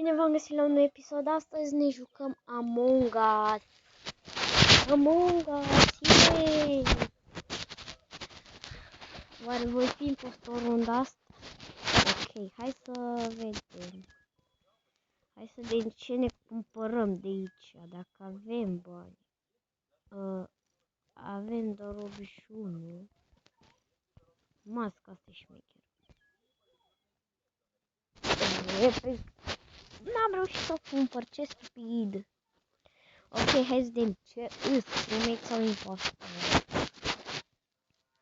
Bine v-am găsit la un nou episod. Astăzi ne jucăm Among Us. Among Us, yay! Oare voi fi impostorul în asta? Ok, hai să vedem. Hai să vedem ce ne cumpărăm de aici, dacă avem bani. Avem doar 81. Masca asta e șmecheră. N-am reușit să o cumpăr, ce stupid. Ok, hai să vedem ce crewmate sau impostor.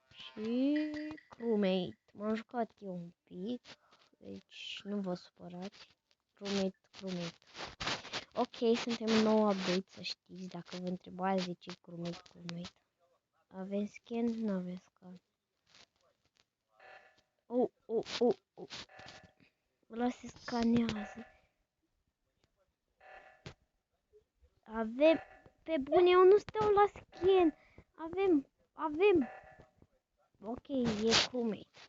Și crewmate. M-am jucat eu un pic, deci nu vă supărați. Crewmate. Ok, suntem în nou update, să știți, dacă vă întrebați de ce crewmate. Avem scan? Nu avem scan. Ăla se scanează. Avem, pe bune, eu nu stau la scan. Avem. Ok, e crewmate.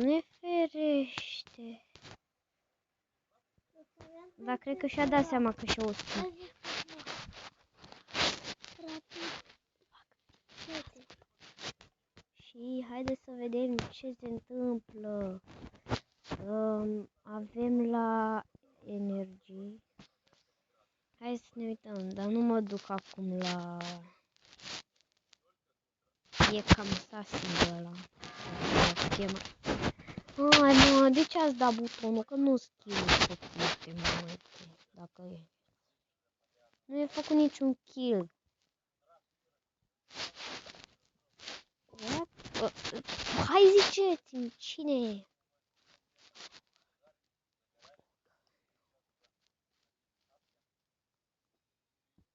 Ne ferește. Dar cred că și-a dat seama că și-a uspit. Și haideți să vedem ce se întâmplă. Avem la energie. Hai să ne uităm, dar nu mă duc acum la... E cam assassin ăla. Ai mă, de ce ați dat butonul? Că nu skill foarte multe. Dacă e. Nu e făcut niciun kill. What? Hai ziceți-mi, cine e?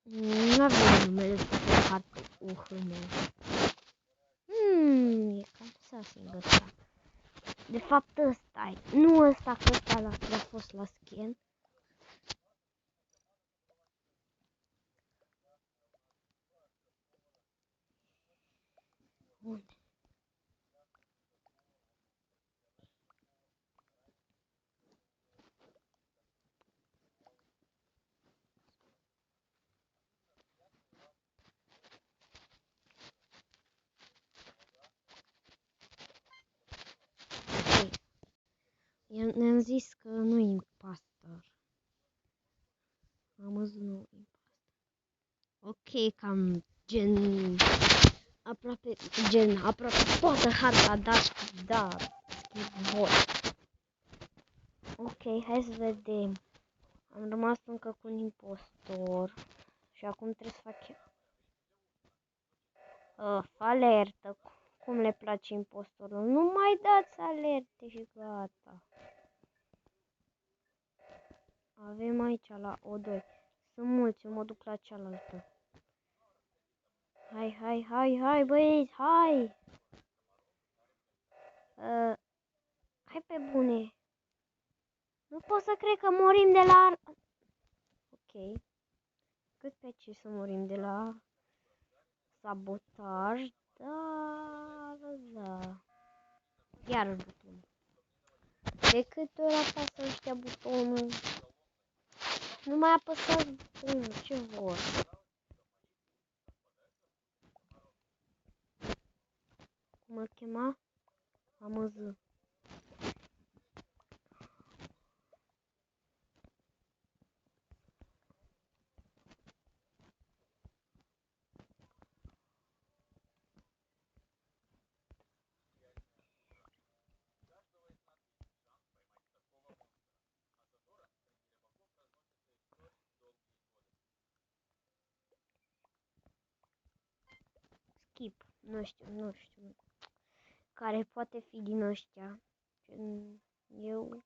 Nu avem numele să pe hartă meu. E cam assassin ăsta. De fapt ăsta e. Nu ăsta, că ăsta a fost la scan. Unde? Ne-am zis că nu e impostor. Am văzut nu e impostor. Ok, cam gen aproape toată harta, da, schimb voi. Ok, hai să vedem. Am rămas încă cu un impostor și acum trebuie să fac alertă. Cum le place impostorul? Nu mai dați alerte și gata. Avem aici la O2. Sunt mulți, eu mă duc la cealaltă. Hai, băieți, hai! Hai pe bune. Nu pot să cred că murim de la... Ok. Cât pe ce să murim de la sabotaj, da. Iar butonul. De câte ori apasă ăștia butonul? Nu mai apăsați butonul, ce vor? Cum îl chema? Amăză. Skip. Nu știu. Care poate fi din ăștia. Eu...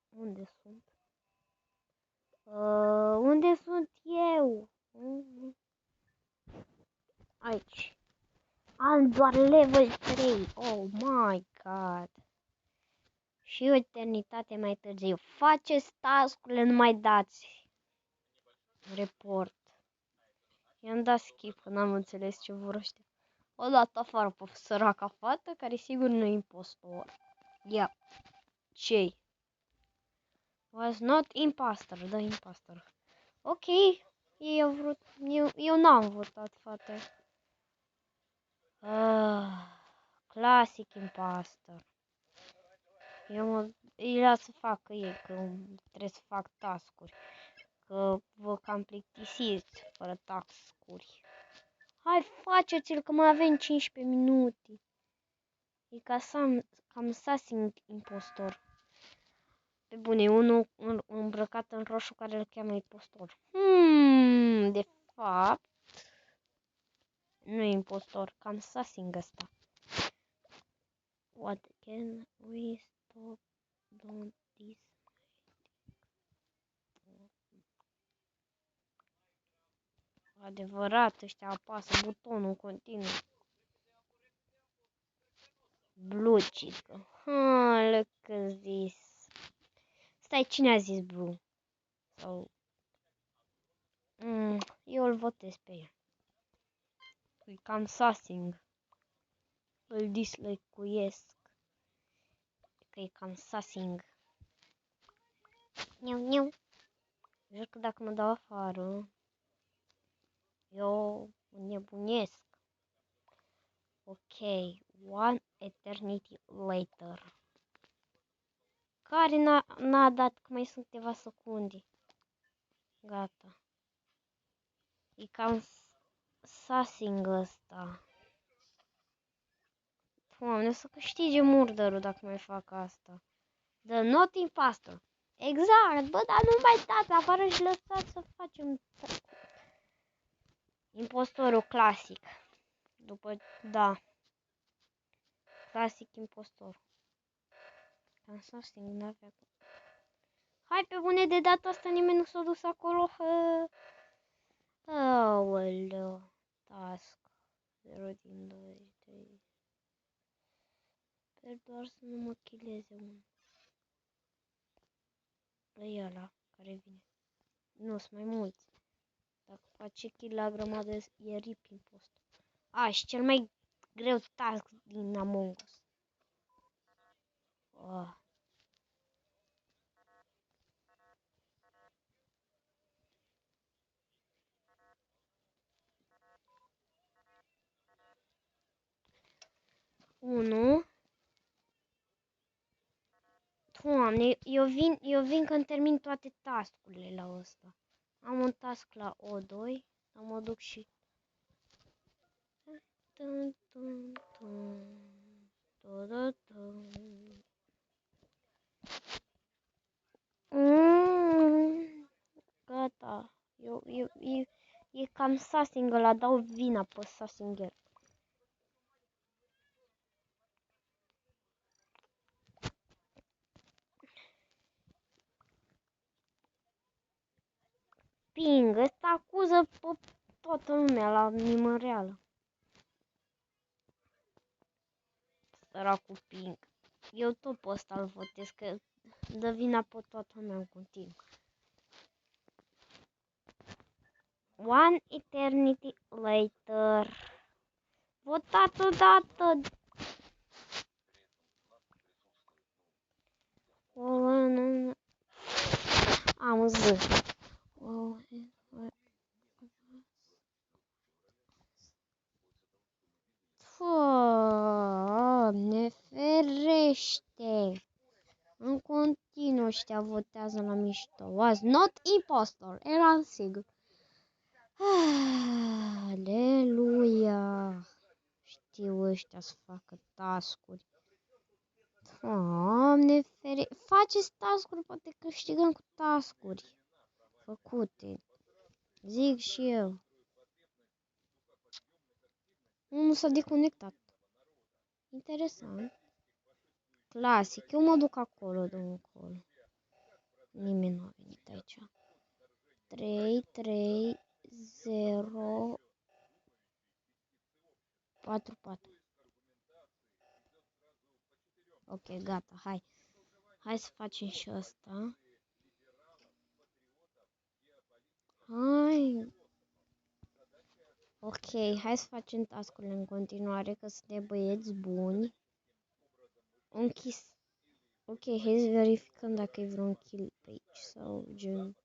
Unde sunt? Unde sunt eu? Aici. Am doar level 3. Oh my god. Și o eternitate mai târziu. Faceți task-urile, nu mai dați report. I-am dat skip, că n-am înțeles ce vor ăștia. O dat afară pe săraca fată, care sigur nu e impostor. Ia. Ce-i? Was not imposter, the imposter. Ok, ei au vrut, eu n-am votat, fată. Classic imposter. Îi las să facă ei, că trebuie să fac task-uri. Că vă cam plictisiți fără task-uri. Hai, faceți-l, că mai avem 15 minute. E cam sassing impostor. Pe bune, unul îmbrăcat în roșu care îl cheamă impostor. De fapt, nu e impostor, cam sassing ăsta. What can we stop doing this? Adevărat, ăștia apasă butonul continuu. Blue cică. Look at this. Stai, cine a zis blue? Sau... eu îl votez pe el. E cam sassing. Îl dislike-uiesc. Că e cam sassing. Niu. Jur că dacă mă dau afară, eu nebunesc. Ok, one eternity later. Care n-a dat, că mai sunt câteva secunde. Gata. E cam sassing ăsta. Doamne, o să câștige murderul dacă mai fac asta. The not imposter. Exact, bă, dar nu mai dați afară și lăsați să facem impostorul clasic. După, da. Clasic impostor. Sassing, n-avea cum. Hai pe bune, de data asta nimeni nu s-a dus acolo. Aoleu. Task. 0 din 2, 3. Sper doar să nu mă chileze unul. E ăla care vine. Nu, sunt mai mulți. Dacă face kill la grămadă, e rip impost. Și cel mai greu task din Among Us. Unu. Doamne, eu vin când termin toate tascurile la ăsta. Am un task la O2, dar mă duc și... Gata. E cam sassing ăla, dau vina pe sassinger. Ping, ăsta acuză pe toată lumea la nimăreală. Săracul Ping. Eu tot pe ăsta îl votez, că dă vina pe toată lumea în continuu. One eternity later. Votați odată! Am zis. Ne ferește! În continuu ăștia votează la mișto. Was not impostor. Era sigur. Aleluia! Știu ăștia să facă task-uri. Doamne fere... Faceți task-uri, poate câștigăm cu task-uri făcute. Zic și eu. Unul s-a deconectat. Interesant. Clasic. Eu mă duc acolo, domnul acolo. Nimeni nu a venit aici. 3, 3, 0, 4, 4. Ok, gata, hai. Hai să facem și asta. Hai. Ok, hai să facem task-urile în continuare, că suntem băieți buni. Ok, hai să verificăm dacă e vreun kill pe aici sau gen.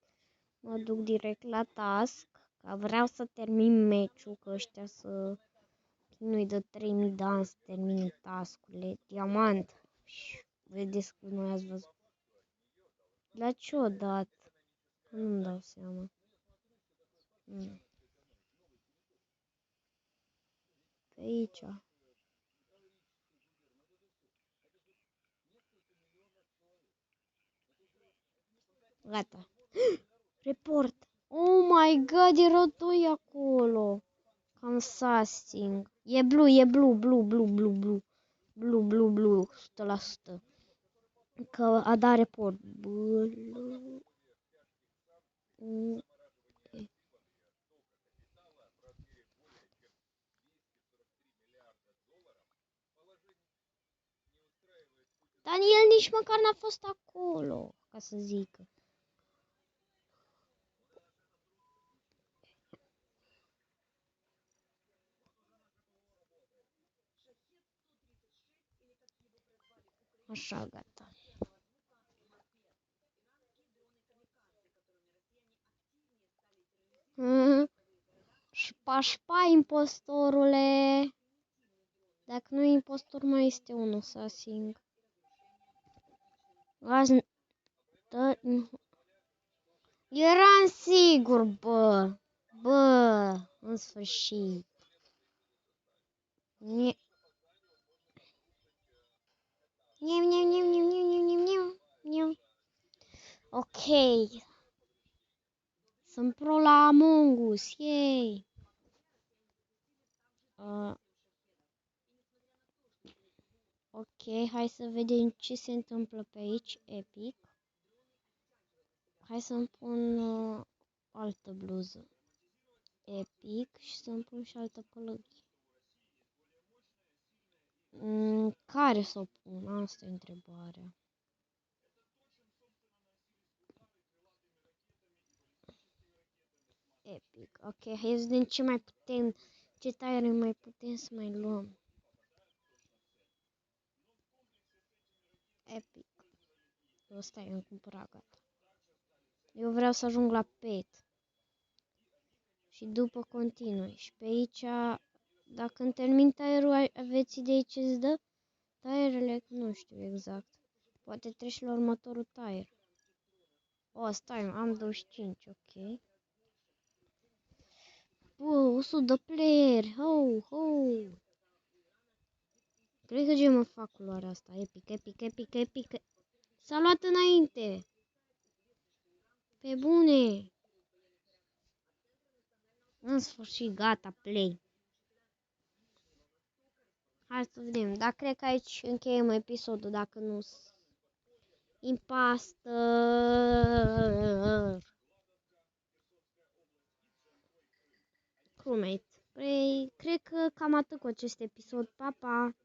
Mă duc direct la task, că vreau să termin meciul, că ăștia să nu-i dă 3000 de ani să termine task-urile. Diamant. Vedeți că noi ați văzut. La ce o dat? Nu-mi dau seama. Pe aici. Gata. Report. Oh my god, erau doi acolo. Cam sassing. E blue, blue. Blue, 100%. Că a dat report. Blue. Dar el nici măcar n-a fost acolo, ca să zică. Așa, gata. Șpa, impostorule. Dacă nu e impostor, mai este unul sassing. Eram sigur, bă. Bă, în sfârșit. Ok. Sunt pro la Among Us, yay. Ok, hai să vedem ce se întâmplă pe aici, epic. Hai să-mi pun altă bluză. Epic și să-mi pun și altă pălărie. Care să o pun? Asta e întrebarea. Epic. Ok, hai să vedem ce mai putem, ce taiere mai putem să mai luăm. Epic. Ăsta e, am cumpărat, gata. Eu vreau să ajung la pet. Și după continui. Și pe aici, dacă îmi termin taierul, aveți idei ce îți dă? Taierele, nu știu exact. Poate treci la următorul taier. O, stai, am 25, ok. Wow, 100 de player, ho. Cred că ce mă fac culoarea asta, epic. S-a luat înainte. Pe bune. În sfârșit, gata, play. Hai să vedem, dar cred că aici încheiem episodul, dacă nu impostor. Crewmate. Păi, cred că cam atât cu acest episod. Pa, pa!